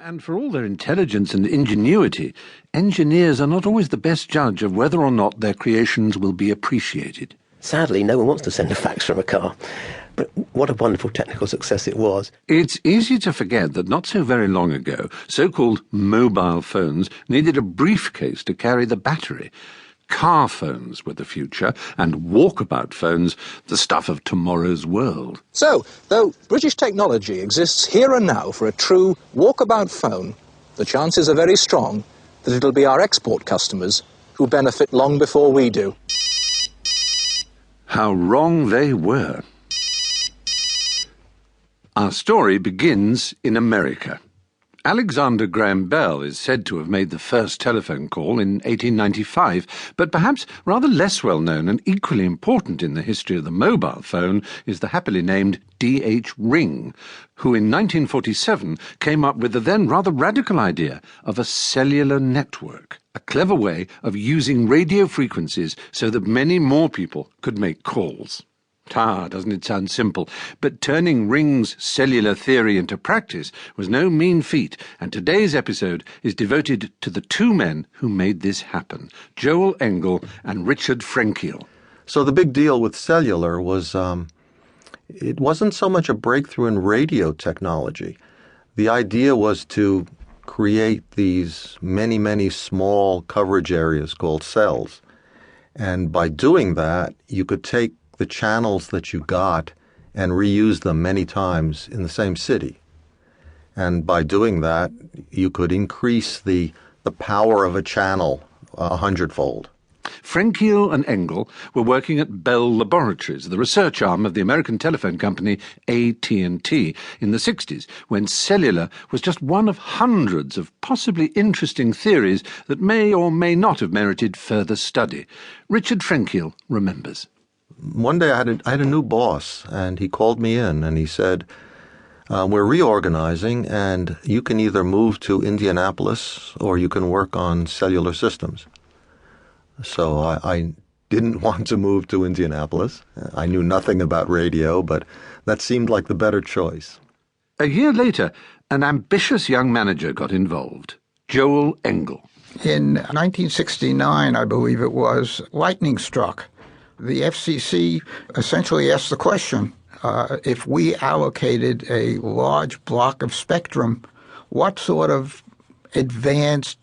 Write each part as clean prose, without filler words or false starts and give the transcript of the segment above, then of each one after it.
And for all their intelligence and ingenuity, engineers are not always the best judge of whether or not their creations will be appreciated. Sadly, no one wants to send a fax from a car. But what a wonderful technical success it was. It's easy to forget that not so very long ago, so-called mobile phones needed a briefcase to carry the battery. Car phones were the future, and walkabout phones the stuff of tomorrow's world. So, though British technology exists here and now for a true walkabout phone, the chances are very strong that it'll be our export customers who benefit long before we do. How wrong they were. Our story begins in America. Alexander Graham Bell is said to have made the first telephone call in 1895, but perhaps rather less well known and equally important in the history of the mobile phone is the happily named D.H. Ring, who in 1947 came up with the then rather radical idea of a cellular network, a clever way of using radio frequencies so that many more people could make calls. Doesn't it sound simple? But turning Ring's cellular theory into practice was no mean feat, and today's episode is devoted to the two men who made this happen, Joel Engel and Richard Frenkiel. So the big deal with cellular was it wasn't so much a breakthrough in radio technology. The idea was to create these many, many small coverage areas called cells. And by doing that, you could take the channels that you got and reuse them many times in the same city. And by doing that, you could increase the power of a channel 100-fold. Frenkiel and Engel were working at Bell Laboratories, the research arm of the American telephone company AT&T, in the 60s, when cellular was just one of hundreds of possibly interesting theories that may or may not have merited further study. Richard Frenkiel remembers. One day I had a new boss, and he called me in and he said, we're reorganizing, and you can either move to Indianapolis or you can work on cellular systems. So I didn't want to move to Indianapolis. I knew nothing about radio, but that seemed like the better choice. A year later, an ambitious young manager got involved, Joel Engel. In 1969, I believe it was, lightning struck. The FCC essentially asked the question, if we allocated a large block of spectrum, what sort of advanced,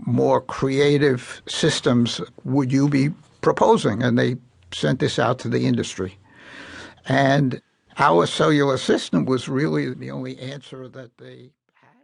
more creative systems would you be proposing? And they sent this out to the industry. And our cellular system was really the only answer that they